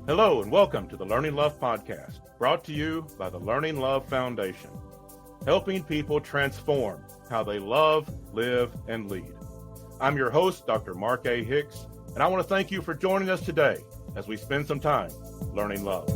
Hello and welcome to the Learning Love Podcast, brought to you by the Learning Love Foundation, helping people transform how they love, live, and lead. I'm your host, Dr. Mark A. Hicks, and I want to thank you for joining us today as we spend some time learning love.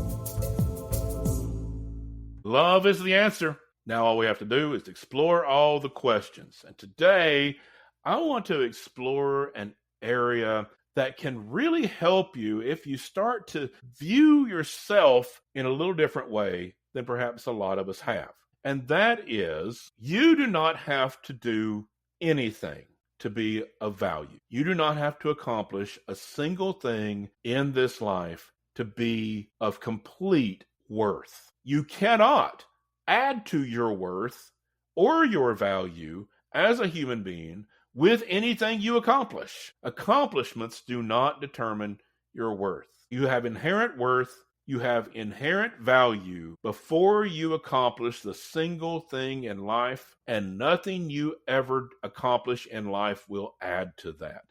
Love is the answer. Now all we have to do is explore all the questions. And today, I want to explore an area that can really help you if you start to view yourself in a little different way than perhaps a lot of us have. And that is, you do not have to do anything to be of value. You do not have to accomplish a single thing in this life to be of complete worth. You cannot add to your worth or your value as a human being with anything you accomplish. Accomplishments do not determine your worth. You have inherent worth, you have inherent value before you accomplish the single thing in life, and nothing you ever accomplish in life will add to that.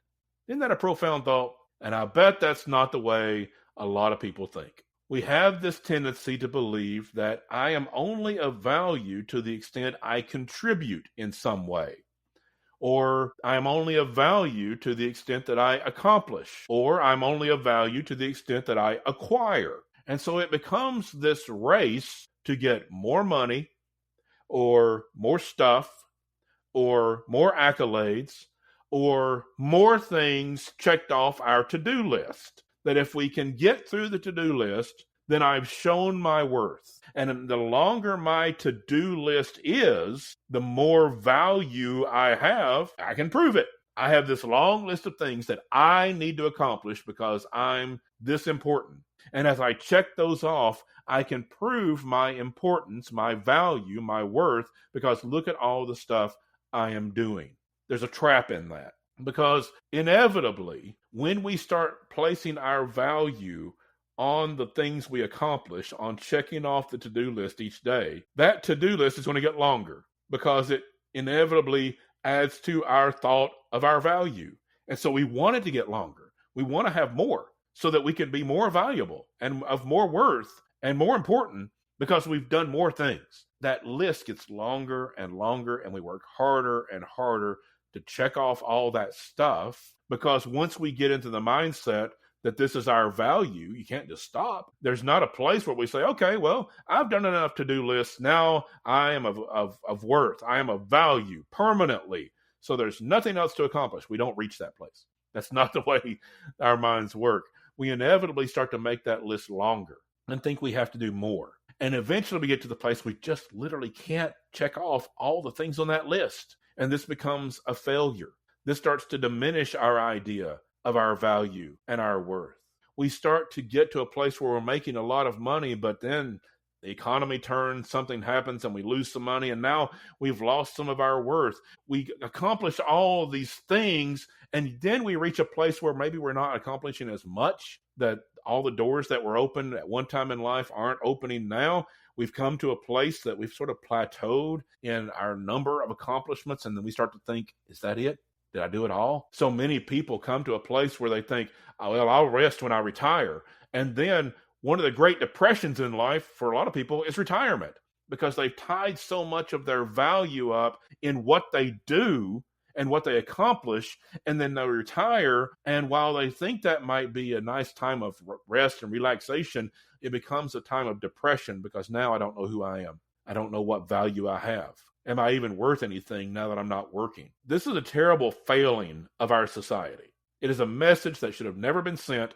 Isn't that a profound thought? And I bet that's not the way a lot of people think. We have this tendency to believe that I am only of value to the extent I contribute in some way. Or I'm only of value to the extent that I accomplish, or I'm only of value to the extent that I acquire. And so it becomes this race to get more money, or more stuff, or more accolades, or more things checked off our to-do list. That if we can get through the to-do list, then I've shown my worth. And the longer my to-do list is, the more value I have. I can prove it. I have this long list of things that I need to accomplish because I'm this important. And as I check those off, I can prove my importance, my value, my worth, because look at all the stuff I am doing. There's a trap in that. Because inevitably, when we start placing our value on the things we accomplish, on checking off the to-do list each day, that to-do list is going to get longer because it inevitably adds to our thought of our value. And so we want it to get longer. We want to have more so that we can be more valuable and of more worth and more important because we've done more things. That list gets longer and longer, and we work harder and harder to check off all that stuff, because once we get into the mindset that this is our value, you can't just stop. There's not a place where we say, okay, well, I've done enough to-do lists. Now I am of worth. I am of value permanently. So there's nothing else to accomplish. We don't reach that place. That's not the way our minds work. We inevitably start to make that list longer and think we have to do more. And eventually we get to the place we just literally can't check off all the things on that list. And this becomes a failure. This starts to diminish our idea of our value and our worth. We start to get to a place where we're making a lot of money, but then the economy turns, something happens, and we lose some money, and now we've lost some of our worth. We accomplish all of these things, and then we reach a place where maybe we're not accomplishing as much, that all the doors that were open at one time in life aren't opening now. We've come to a place that we've sort of plateaued in our number of accomplishments, and then we start to think, is that it? Did I do it all? So many people come to a place where they think, oh, well, I'll rest when I retire. And then one of the great depressions in life for a lot of people is retirement, because they've tied so much of their value up in what they do and what they accomplish, and then they retire. And while they think that might be a nice time of rest and relaxation, it becomes a time of depression, because now I don't know who I am. I don't know what value I have. Am I even worth anything now that I'm not working? This is a terrible failing of our society. It is a message that should have never been sent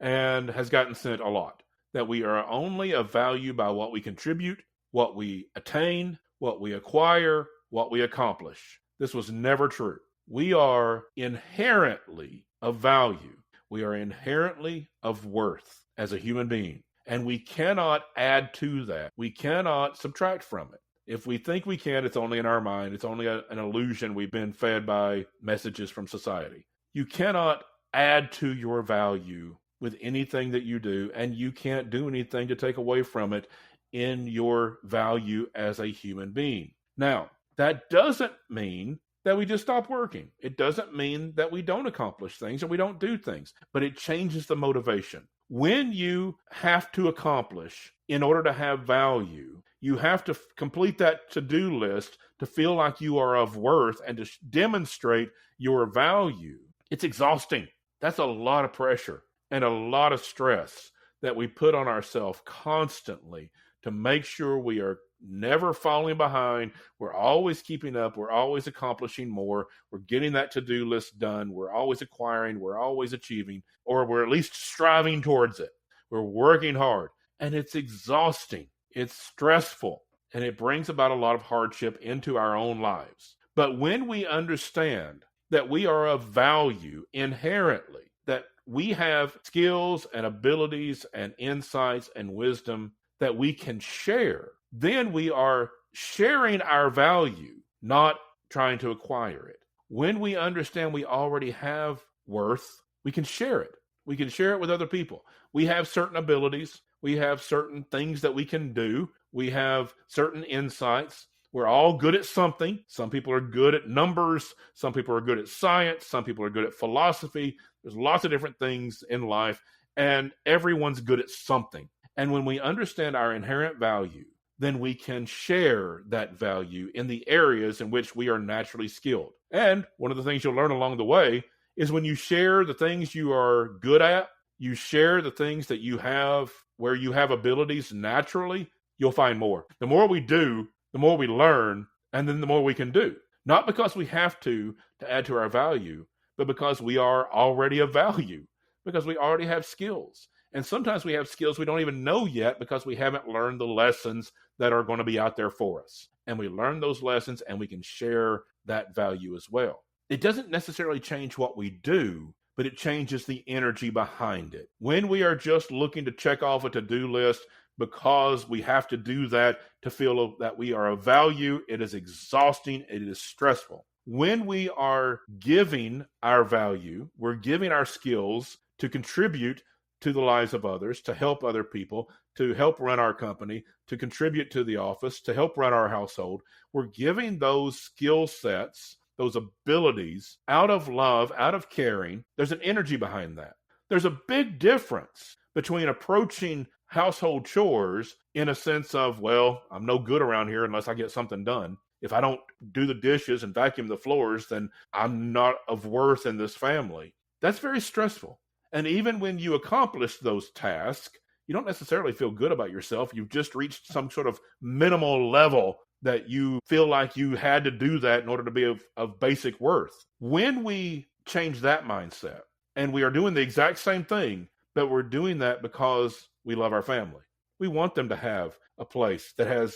and has gotten sent a lot, that we are only of value by what we contribute, what we attain, what we acquire, what we accomplish. This was never true. We are inherently of value. We are inherently of worth as a human being, and we cannot add to that. We cannot subtract from it. If we think we can, it's only in our mind. It's only an illusion we've been fed by messages from society. You cannot add to your value with anything that you do, and you can't do anything to take away from it in your value as a human being. Now, that doesn't mean that we just stop working. It doesn't mean that we don't accomplish things or we don't do things, but it changes the motivation. When you have to accomplish in order to have value, you have to complete that to-do list to feel like you are of worth and to demonstrate your value. It's exhausting. That's a lot of pressure and a lot of stress that we put on ourselves constantly to make sure we are never falling behind. We're always keeping up. We're always accomplishing more. We're getting that to-do list done. We're always acquiring. We're always achieving, or we're at least striving towards it. We're working hard, and it's exhausting. It's stressful, and it brings about a lot of hardship into our own lives. But when we understand that we are of value inherently, that we have skills and abilities and insights and wisdom that we can share, then we are sharing our value, not trying to acquire it. When we understand we already have worth, we can share it. We can share it with other people. We have certain abilities. We have certain things that we can do. We have certain insights. We're all good at something. Some people are good at numbers. Some people are good at science. Some people are good at philosophy. There's lots of different things in life, and everyone's good at something. And when we understand our inherent value, then we can share that value in the areas in which we are naturally skilled. And one of the things you'll learn along the way is when you share the things you are good at, you share the things that you have where you have abilities naturally, you'll find more. The more we do, the more we learn, and then the more we can do. Not because we have to add to our value, but because we are already of value, because we already have skills. And sometimes we have skills we don't even know yet because we haven't learned the lessons that are going to be out there for us. And we learn those lessons and we can share that value as well. It doesn't necessarily change what we do, but it changes the energy behind it. When we are just looking to check off a to-do list because we have to do that to feel that we are of value, it is exhausting, it is stressful. When we are giving our value, we're giving our skills to contribute to the lives of others, to help other people, to help run our company, to contribute to the office, to help run our household. We're giving those skill sets, those abilities out of love, out of caring. There's an energy behind that. There's a big difference between approaching household chores in a sense of, well, I'm no good around here unless I get something done. If I don't do the dishes and vacuum the floors, then I'm not of worth in this family. That's very stressful. And even when you accomplish those tasks, you don't necessarily feel good about yourself. You've just reached some sort of minimal level that you feel like you had to do that in order to be of basic worth. When we change that mindset and we are doing the exact same thing, but we're doing that because we love our family. We want them to have a place that has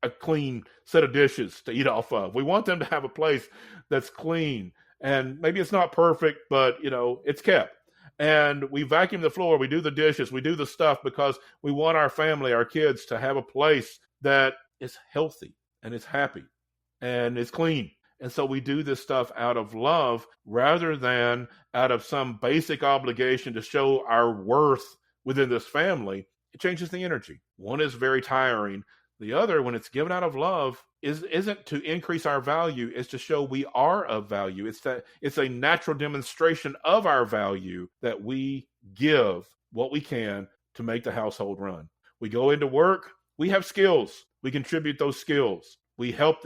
a clean set of dishes to eat off of. We want them to have a place that's clean. And maybe it's not perfect, but it's kept. And we vacuum the floor, we do the dishes, we do the stuff because we want our family, our kids to have a place that is healthy and is happy and is clean. And so we do this stuff out of love rather than out of some basic obligation to show our worth within this family. It changes the energy. One is very tiring. The other, when it's given out of love, isn't to increase our value. It's to show we are of value. It's a natural demonstration of our value that we give what we can to make the household run. We go into work. We have skills. We contribute those skills. We help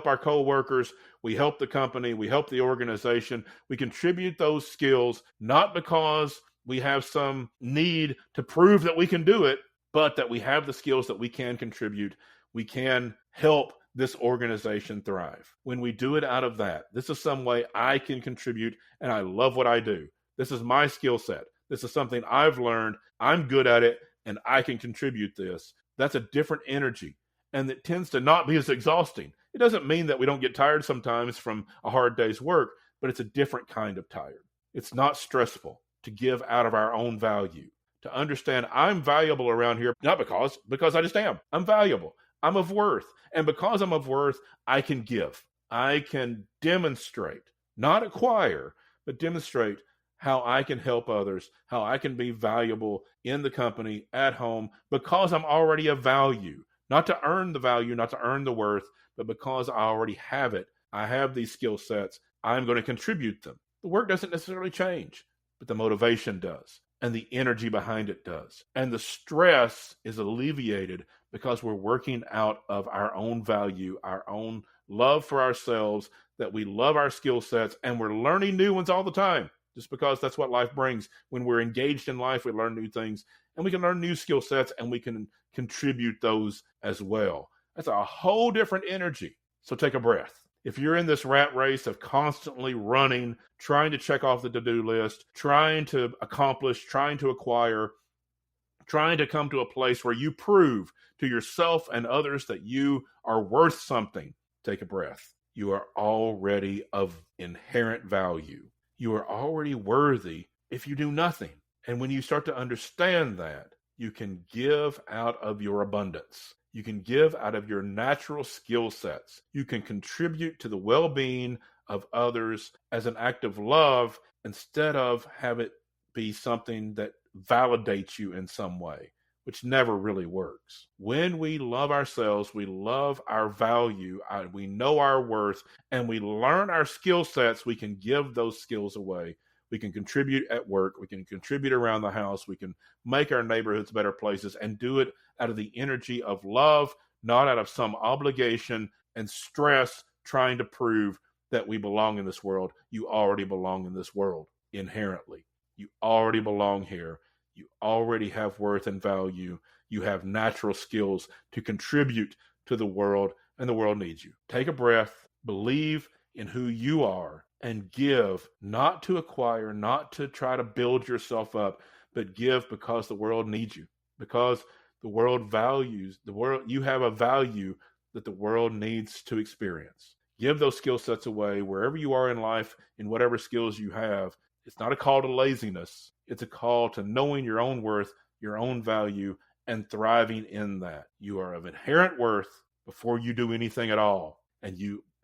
our coworkers. We help the company. We help the organization. We contribute those skills not because we have some need to prove that we can do it, but that we have the skills that we can contribute. We can help this organization thrive. When we do it out of that, this is some way I can contribute, and I love what I do. This is my skill set. This is something I've learned. I'm good at it, and I can contribute this. That's a different energy, and it tends to not be as exhausting. It doesn't mean that we don't get tired sometimes from a hard day's work, but it's a different kind of tired. It's not stressful to give out of our own value. To understand I'm valuable around here, not because I just am. I'm valuable. I'm of worth. And because I'm of worth, I can give. I can demonstrate, not acquire, but demonstrate how I can help others, how I can be valuable in the company, at home, because I'm already of value. Not to earn the value, not to earn the worth, but because I already have it. I have these skill sets. I'm going to contribute them. The work doesn't necessarily change, but the motivation does. and the energy behind it does. And the stress is alleviated because we're working out of our own value, our own love for ourselves, that we love our skill sets, and we're learning new ones all the time, just because that's what life brings. When we're engaged in life, we learn new things, and we can learn new skill sets, and we can contribute those as well. That's a whole different energy. So take a breath. If you're in this rat race of constantly running, trying to check off the to-do list, trying to accomplish, trying to acquire, trying to come to a place where you prove to yourself and others that you are worth something, take a breath. You are already of inherent value. You are already worthy if you do nothing. And when you start to understand that, you can give out of your abundance. You can give out of your natural skill sets. You can contribute to the well-being of others as an act of love instead of have it be something that validates you in some way, which never really works. When we love ourselves, we love our value, we know our worth, and we learn our skill sets, we can give those skills away. We can contribute at work. We can contribute around the house. We can make our neighborhoods better places and do it out of the energy of love, not out of some obligation and stress trying to prove that we belong in this world. You already belong in this world inherently. You already belong here. You already have worth and value. You have natural skills to contribute to the world, and the world needs you. Take a breath, believe in who you are, and give, not to acquire, not to try to build yourself up, but give because the world needs you, because the world values the world. You have a value that the world needs to experience. Give those skill sets away wherever you are in life, in whatever skills you have. It's not a call to laziness. It's a call to knowing your own worth, your own value, and thriving in that. You are of inherent worth before you do anything at all. And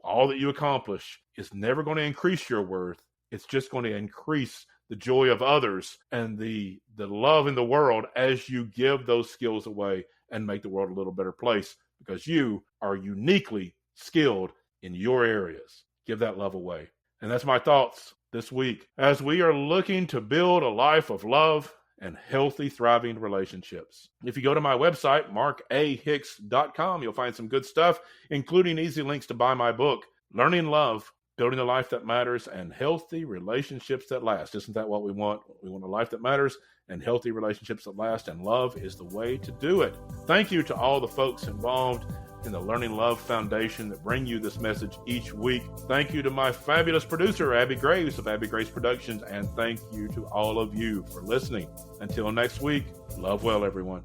all that you accomplish is never going to increase your worth. It's just going to increase the joy of others and the love in the world as you give those skills away and make the world a little better place, because you are uniquely skilled in your areas. Give that love away. And that's my thoughts this week as we are looking to build a life of love and healthy, thriving relationships. If you go to my website, markahicks.com, you'll find some good stuff, including easy links to buy my book, Learning Love, Building a Life That Matters, and Healthy Relationships That Last. Isn't that what we want? We want a life that matters and healthy relationships that last, and love is the way to do it. Thank you to all the folks involved in the Learning Love Foundation that bring you this message each week. Thank you to my fabulous producer, Abby Graves of Abby Graves Productions, and thank you to all of you for listening. Until next week, love well, everyone.